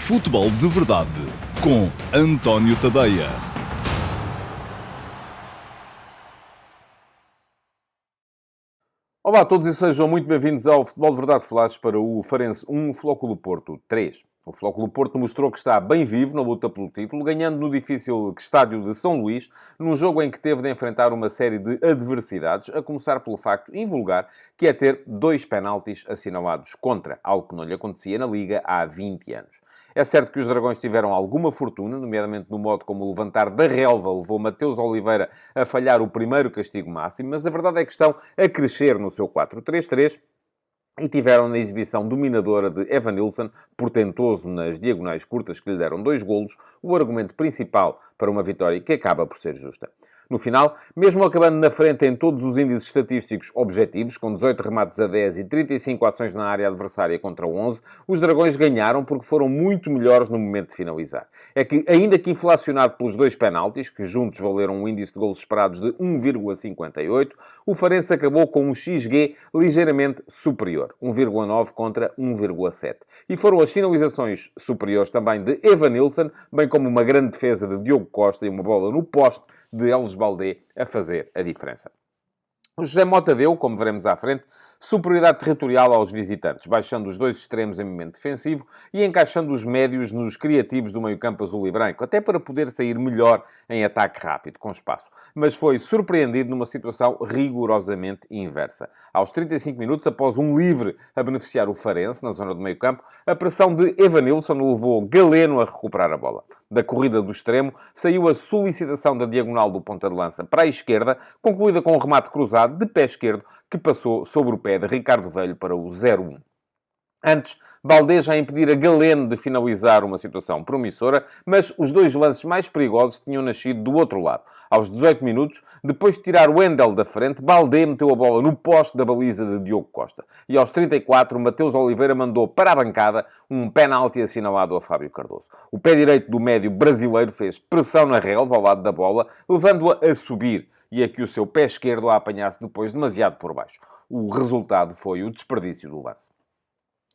Futebol de Verdade com António Tadeia. Olá a todos e sejam muito bem-vindos ao Futebol de Verdade Flash para o Farense 1, Flóculo Porto 3. O Flóculo Porto mostrou que está bem vivo na luta pelo título, ganhando no difícil estádio de São Luís, num jogo em que teve de enfrentar uma série de adversidades, a começar pelo facto invulgar que é ter 2 penaltis assinalados contra, algo que não lhe acontecia na Liga há 20 anos. É certo que os Dragões tiveram alguma fortuna, nomeadamente no modo como o levantar da relva levou Mateus Oliveira a falhar o primeiro castigo máximo, mas a verdade é que estão a crescer no seu 4-3-3, e tiveram na exibição dominadora de Evanilson, portentoso nas diagonais curtas que lhe deram 2 golos, o argumento principal para uma vitória que acaba por ser justa. No final, mesmo acabando na frente em todos os índices estatísticos objetivos, com 18 remates a 10 e 35 ações na área adversária contra 11, os Dragões ganharam porque foram muito melhores no momento de finalizar. É que, ainda que inflacionado pelos 2 penaltis, que juntos valeram um índice de golos esperados de 1,58, o Farense acabou com um XG ligeiramente superior, 1,9 contra 1,7. E foram as finalizações superiores também de Evanilson, bem como uma grande defesa de Diogo Costa e uma bola no poste de Elvis Baldé a fazer a diferença. O José Mota deu, como veremos à frente, superioridade territorial aos visitantes, baixando os 2 extremos em momento defensivo e encaixando os médios nos criativos do meio-campo azul e branco, até para poder sair melhor em ataque rápido, com espaço. Mas foi surpreendido numa situação rigorosamente inversa. Aos 35 minutos, após um livre a beneficiar o Farense, na zona do meio-campo, a pressão de Evanilson levou Galeno a recuperar a bola. Da corrida do extremo, saiu a solicitação da diagonal do ponta de lança para a esquerda, concluída com um remate cruzado de pé esquerdo, que passou sobre o pé de Ricardo Velho para o 0-1. Antes, Baldé já impedir a Galeno de finalizar uma situação promissora, mas os 2 lances mais perigosos tinham nascido do outro lado. Aos 18 minutos, depois de tirar o Wendel da frente, Baldé meteu a bola no poste da baliza de Diogo Costa. E aos 34, Mateus Oliveira mandou para a bancada um penalti assinalado a Fábio Cardoso. O pé direito do médio brasileiro fez pressão na relva ao lado da bola, levando-a a subir, e é que o seu pé esquerdo a apanhasse depois demasiado por baixo. O resultado foi o desperdício do lance.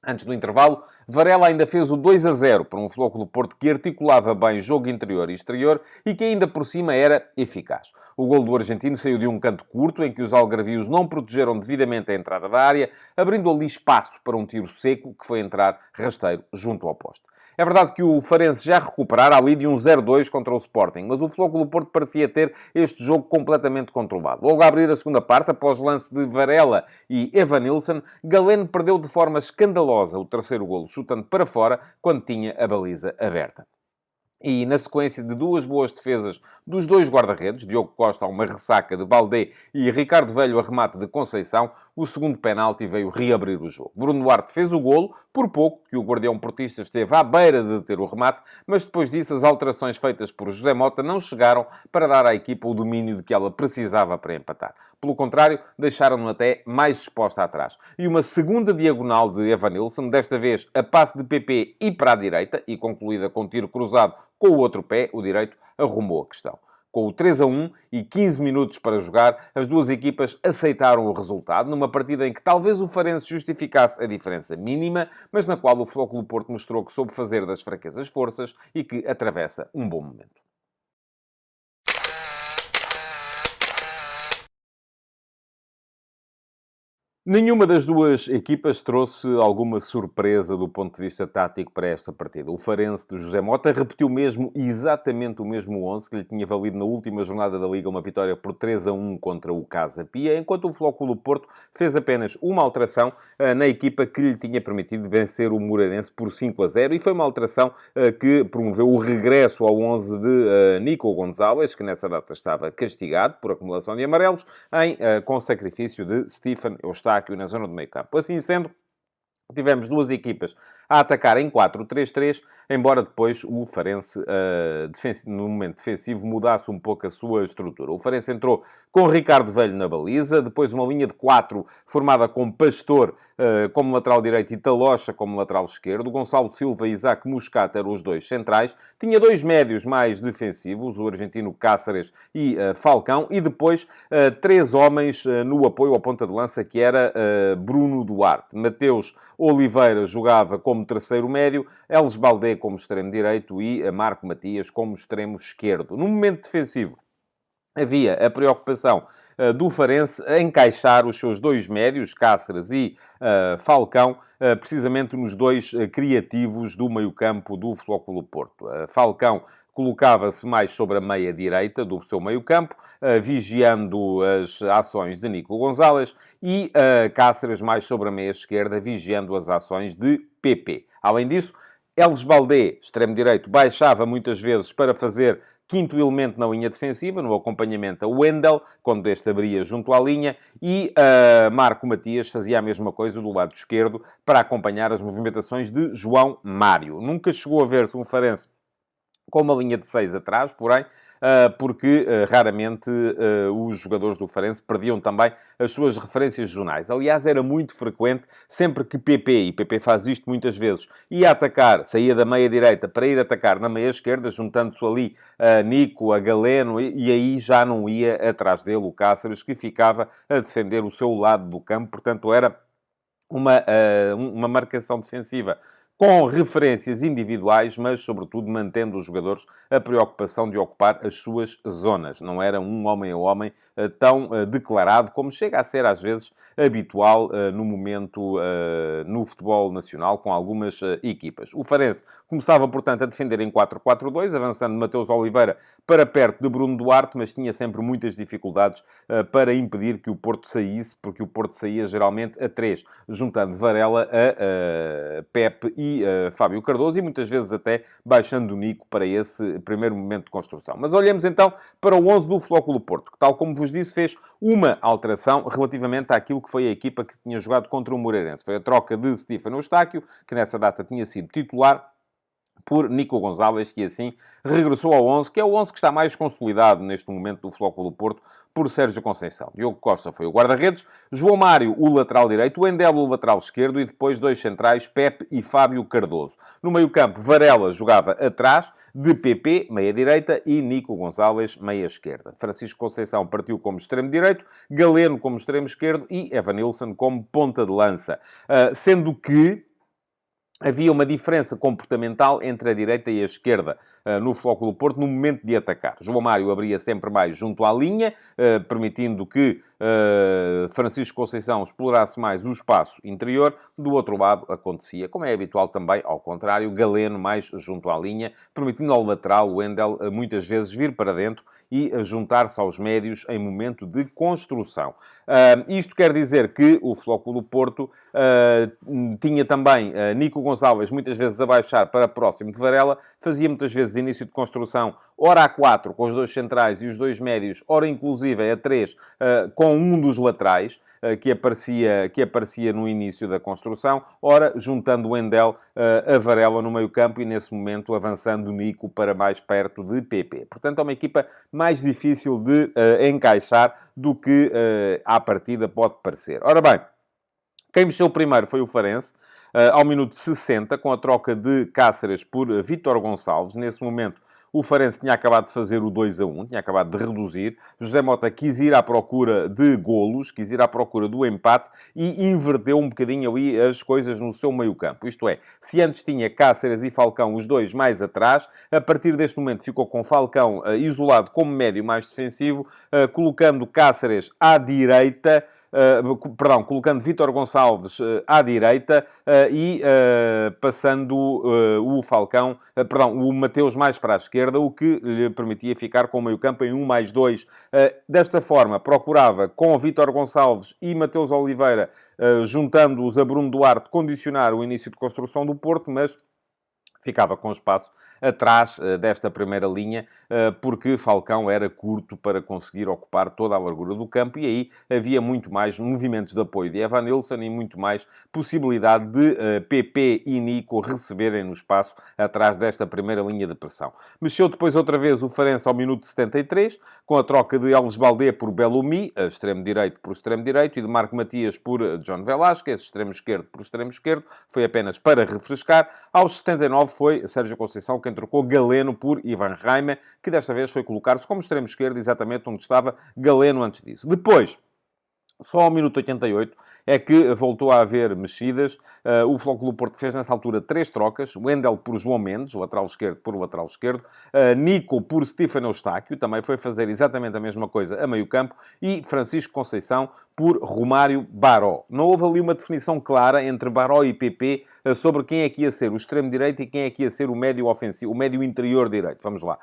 Antes do intervalo, Varela ainda fez o 2-0 para um Flóculo Porto que articulava bem jogo interior e exterior e que ainda por cima era eficaz. O golo do argentino saiu de um canto curto em que os algarvios não protegeram devidamente a entrada da área, abrindo ali espaço para um tiro seco que foi entrar rasteiro junto ao poste. É verdade que o Farense já recuperara ali de um 0-2 contra o Sporting, mas o Flóculo Porto parecia ter este jogo completamente controlado. Logo a abrir a segunda parte, após lance de Varela e Evanilson, Galeno perdeu de forma escandalosa o terceiro golo, chutando para fora quando tinha a baliza aberta. E na sequência de 2 boas defesas dos 2 guarda-redes, Diogo Costa a uma ressaca de Baldé e Ricardo Velho a remate de Conceição, o segundo penalti veio reabrir o jogo. Bruno Duarte fez o golo, por pouco que o guardião portista esteve à beira de ter o remate, mas depois disso as alterações feitas por José Mota não chegaram para dar à equipa o domínio de que ela precisava para empatar. Pelo contrário, deixaram-no até mais exposta atrás. E uma segunda diagonal de Evanilson, desta vez a passe de PP e para a direita, e concluída com tiro cruzado com o outro pé, o direito, arrumou a questão. Com o 3-1 e 15 minutos para jogar, as duas equipas aceitaram o resultado, numa partida em que talvez o Farense justificasse a diferença mínima, mas na qual o Flóculo Porto mostrou que soube fazer das fraquezas forças e que atravessa um bom momento. Nenhuma das duas equipas trouxe alguma surpresa do ponto de vista tático para esta partida. O Farense de José Mota repetiu mesmo exatamente o mesmo 11 que lhe tinha valido na última jornada da Liga uma vitória por 3-1 contra o Casa Pia, enquanto o Flóculo Porto fez apenas uma alteração na equipa que lhe tinha permitido vencer o Moreirense por 5-0 e foi uma alteração que promoveu o regresso ao 11 de Nico Gonzalez, que nessa data estava castigado por acumulação de amarelos, com sacrifício de Stephen Eustáquio na zona do meio-campo. Assim sendo, tivemos duas equipas a atacar em 4-3-3, embora depois o Farense, no momento defensivo, mudasse um pouco a sua estrutura. O Farense entrou com Ricardo Velho na baliza, depois uma linha de 4 formada com Pastor como lateral direito e Talocha como lateral esquerdo. Gonçalo Silva e Isaac Muscat eram os 2 centrais. Tinha 2 médios mais defensivos, o argentino Cáceres e Falcão, e depois 3 homens no apoio à ponta de lança, que era Bruno Duarte. Mateus Oliveira jogava como terceiro médio, Elis Baldé como extremo direito e Marco Matias como extremo esquerdo. No momento defensivo, havia a preocupação do Farense em encaixar os seus dois médios, Cáceres e Falcão, precisamente nos dois criativos do meio-campo do Futebol Clube do Porto. Falcão colocava-se mais sobre a meia-direita do seu meio-campo, vigiando as ações de Nico Gonzalez, e Cáceres mais sobre a meia-esquerda, vigiando as ações de PP. Além disso, Elis Baldé, extremo-direito, baixava muitas vezes para fazer quinto elemento na linha defensiva, no acompanhamento a Wendel, quando este abria junto à linha, e Marco Matias fazia a mesma coisa do lado esquerdo para acompanhar as movimentações de João Mário. Nunca chegou a ver-se um Farense com uma linha de 6 atrás, porém, porque raramente os jogadores do Farense perdiam também as suas referências zonais. Aliás, era muito frequente, sempre que PP, e PP faz isto muitas vezes, ia atacar, saía da meia-direita para ir atacar na meia-esquerda, juntando-se ali a Nico, a Galeno, e aí já não ia atrás dele o Cáceres, que ficava a defender o seu lado do campo. Portanto, era uma marcação defensiva com referências individuais, mas, sobretudo, mantendo os jogadores a preocupação de ocupar as suas zonas. Não era um homem a homem tão declarado como chega a ser, às vezes, habitual no momento no futebol nacional, com algumas equipas. O Farense começava, portanto, a defender em 4-4-2, avançando Mateus Oliveira para perto de Bruno Duarte, mas tinha sempre muitas dificuldades para impedir que o Porto saísse, porque o Porto saía geralmente a 3, juntando Varela a Pepe e Fábio Cardoso, e muitas vezes até baixando o Nico para esse primeiro momento de construção. Mas olhemos então para o 11 do Futebol Clube do Porto, que, tal como vos disse, fez uma alteração relativamente àquilo que foi a equipa que tinha jogado contra o Moreirense. Foi a troca de Stefano Eustáquio, que nessa data tinha sido titular, por Nico Gonzalez, que assim regressou ao 11, que é o 11 que está mais consolidado neste momento do Futebol Clube do Porto, por Sérgio Conceição. Diogo Costa foi o guarda-redes, João Mário o lateral direito, o Wendel o lateral esquerdo e depois dois centrais, Pepe e Fábio Cardoso. No meio-campo, Varela jogava atrás de PP, meia-direita, e Nico Gonzalez, meia-esquerda. Francisco Conceição partiu como extremo-direito, Galeno como extremo-esquerdo e Evanilson como ponta de lança. Sendo que havia uma diferença comportamental entre a direita e a esquerda no Futebol Clube do Porto no momento de atacar. João Mário abria sempre mais junto à linha, permitindo que Francisco Conceição explorasse mais o espaço interior. Do outro lado, acontecia, como é habitual também, ao contrário, Galeno mais junto à linha, permitindo ao lateral, o Wendel, muitas vezes vir para dentro e juntar-se aos médios em momento de construção. Isto quer dizer que o Futebol Clube do Porto tinha também Nico Gonçalves muitas vezes a baixar para próximo de Varela, fazia muitas vezes início de construção, ora a 4 com os dois centrais e os dois médios, ora inclusive a 3 com um dos laterais que aparecia no início da construção, ora juntando o Wendel a Varela no meio-campo e nesse momento avançando o Nico para mais perto de PP. Portanto, é uma equipa mais difícil de encaixar do que à partida pode parecer. Ora bem, quem mexeu primeiro foi o Farense, ao minuto 60, com a troca de Cáceres por Vítor Gonçalves. Nesse momento, o Farense tinha acabado de fazer o 2-1, tinha acabado de reduzir. José Mota quis ir à procura de golos, quis ir à procura do empate e inverteu um bocadinho ali as coisas no seu meio-campo. Isto é, se antes tinha Cáceres e Falcão, os dois mais atrás, a partir deste momento ficou com Falcão isolado como médio mais defensivo, colocando Cáceres à direita, colocando Vítor Gonçalves à direita e passando o Mateus mais para a esquerda, o que lhe permitia ficar com o meio-campo em 1+2. Desta forma, procurava, com Vítor Gonçalves e Mateus Oliveira, juntando-os a Bruno Duarte, condicionar o início de construção do Porto, mas ficava com espaço atrás desta primeira linha, porque Falcão era curto para conseguir ocupar toda a largura do campo e aí havia muito mais movimentos de apoio de Evanilson e muito mais possibilidade de PP e Nico receberem no espaço atrás desta primeira linha de pressão. Mexeu depois outra vez o Farense ao minuto 73, com a troca de Elis Baldé por Belloumi, extremo-direito por extremo-direito, e de Marco Matias por John Velásquez, extremo-esquerdo por extremo-esquerdo. Foi apenas para refrescar. Aos 79 foi Sérgio Conceição quem trocou Galeno por Ivan Reimer, que desta vez foi colocar-se como extremo-esquerdo, exatamente onde estava Galeno antes disso. Depois, só ao minuto 88, é que voltou a haver mexidas. O Futebol Clube do Porto fez nessa altura 3 trocas. Wendel por João Mendes, lateral esquerdo por lateral esquerdo. Nico por Stefano Eustáquio, também foi fazer exatamente a mesma coisa a meio campo. E Francisco Conceição por Romário Baró. Não houve ali uma definição clara entre Baró e PP sobre quem é que ia ser o extremo direito e quem é que ia ser o médio ofensivo, o médio interior direito. Vamos lá.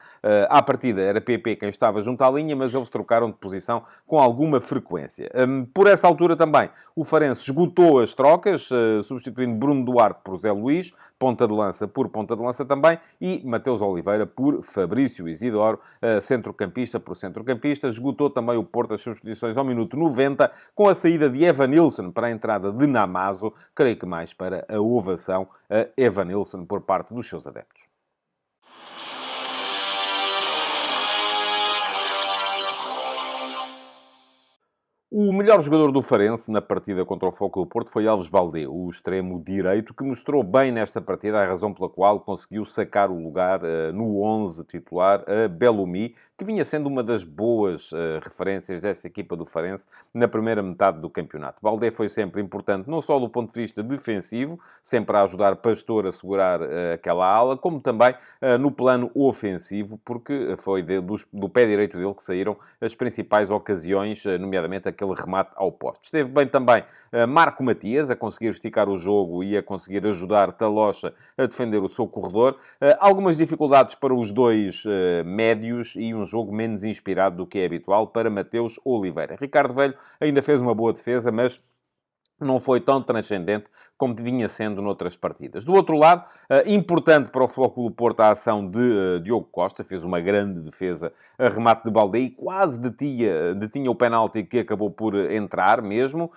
À partida era PP quem estava junto à linha, mas eles trocaram de posição com alguma frequência. Por essa altura também, o Farense esgotou as trocas, substituindo Bruno Duarte por Zé Luís, ponta de lança por ponta de lança também, e Mateus Oliveira por Fabrício Isidoro, centrocampista por centrocampista. Esgotou também o Porto as substituições ao minuto 90, com a saída de Evanilson para a entrada de Namazo, creio que mais para a ovação a Evanilson por parte dos seus adeptos. O melhor jogador do Farense na partida contra o Futebol Clube do Porto foi Alves Baldé, o extremo direito, que mostrou bem nesta partida a razão pela qual conseguiu sacar o lugar no 11 titular a Belumi, que vinha sendo uma das boas referências desta equipa do Farense na primeira metade do campeonato. Baldé foi sempre importante, não só do ponto de vista defensivo, sempre a ajudar Pastor a segurar aquela ala, como também no plano ofensivo, porque foi do pé direito dele que saíram as principais ocasiões, nomeadamente aquele remate ao poste. Esteve bem também Marco Matias a conseguir esticar o jogo e a conseguir ajudar Talocha a defender o seu corredor. Algumas dificuldades para os dois médios e um jogo menos inspirado do que é habitual para Mateus Oliveira. Ricardo Velho ainda fez uma boa defesa, mas não foi tão transcendente como vinha sendo noutras partidas. Do outro lado, importante para o Futebol Clube do Porto a ação de Diogo Costa, fez uma grande defesa a remate de Baldé e quase detinha o penalti que acabou por entrar mesmo.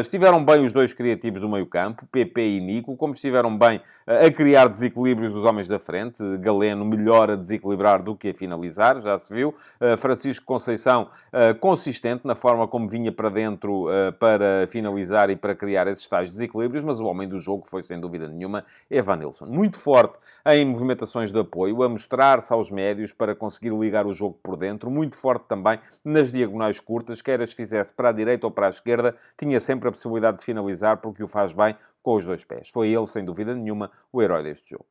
Estiveram bem os dois criativos do meio-campo, PP e Nico, como estiveram bem a criar desequilíbrios os homens da frente. Galeno melhor a desequilibrar do que a finalizar, já se viu. Francisco Conceição consistente na forma como vinha para dentro para finalizar e para criar esses tais desequilíbrios, mas o homem do jogo foi, sem dúvida nenhuma, Evanilson. Muito forte em movimentações de apoio, a mostrar-se aos médios para conseguir ligar o jogo por dentro, muito forte também nas diagonais curtas, quer as fizesse para a direita ou para a esquerda, tinha sempre a possibilidade de finalizar, porque o faz bem com os dois pés. Foi ele, sem dúvida nenhuma, o herói deste jogo.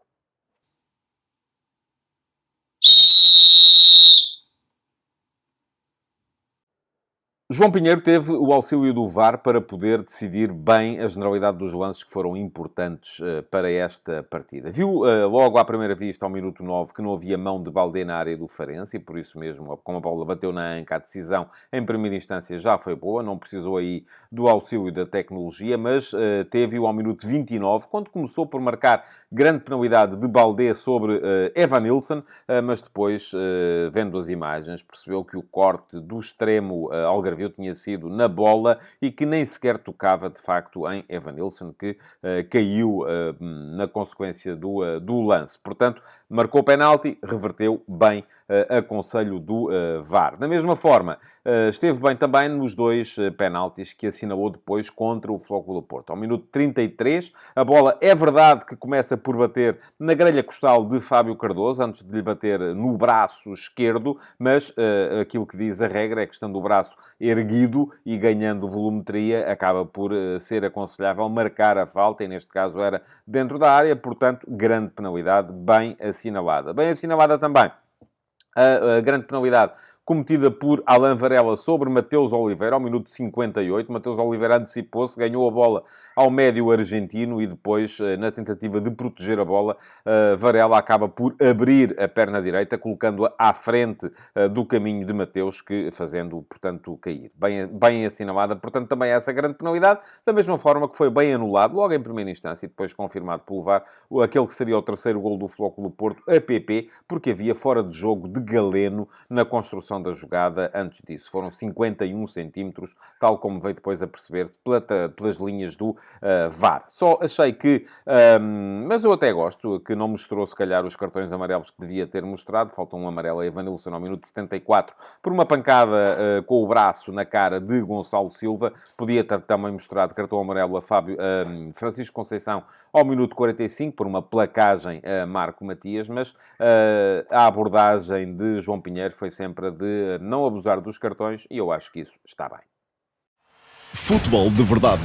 João Pinheiro teve o auxílio do VAR para poder decidir bem a generalidade dos lances que foram importantes para esta partida. Viu logo à primeira vista, ao minuto 9, que não havia mão de Baldé na área do Farense e por isso mesmo, como a bola bateu na anca, a decisão em primeira instância já foi boa, não precisou aí do auxílio da tecnologia, mas teve-o ao minuto 29, quando começou por marcar grande penalidade de Baldé sobre Evanilson, mas depois, vendo as imagens, percebeu que o corte do extremo algarvio tinha sido na bola e que nem sequer tocava, de facto, em Evanilson, que caiu na consequência do lance. Portanto, marcou penalti, reverteu bem a conselho do VAR. Da mesma forma, esteve bem também nos dois penaltis que assinalou depois contra o Futebol Clube do Porto. Ao minuto 33, a bola é verdade que começa por bater na grelha costal de Fábio Cardoso, antes de lhe bater no braço esquerdo, mas aquilo que diz a regra é que, estando o braço erguido e ganhando volumetria, acaba por ser aconselhável marcar a falta, e neste caso era dentro da área, portanto, grande penalidade, bem assinalada. Bem assinalada também a grande penalidade cometida por Alain Varela sobre Mateus Oliveira, ao minuto 58. Mateus Oliveira antecipou-se, ganhou a bola ao médio argentino e depois, na tentativa de proteger a bola, Varela acaba por abrir a perna direita, colocando-a à frente do caminho de Mateus, que fazendo, portanto, cair. Bem assinalada, portanto, também essa grande penalidade, da mesma forma que foi bem anulado, logo em primeira instância, e depois confirmado pelo VAR, aquele que seria o terceiro golo do Futebol Clube do Porto, a PP, porque havia fora de jogo de Galeno na construção da jogada antes disso. Foram 51 centímetros, tal como veio depois a perceber-se pelas linhas do VAR. Só achei que, mas eu até gosto, que não mostrou se calhar os cartões amarelos que devia ter mostrado. Falta um amarelo a Evanilson ao minuto 74, por uma pancada com o braço na cara de Gonçalo Silva. Podia ter também mostrado cartão amarelo a Francisco Conceição ao minuto 45, por uma placagem a Marco Matias, mas a abordagem de João Pinheiro foi sempre a de não abusar dos cartões, e eu acho que isso está bem. Futebol de Verdade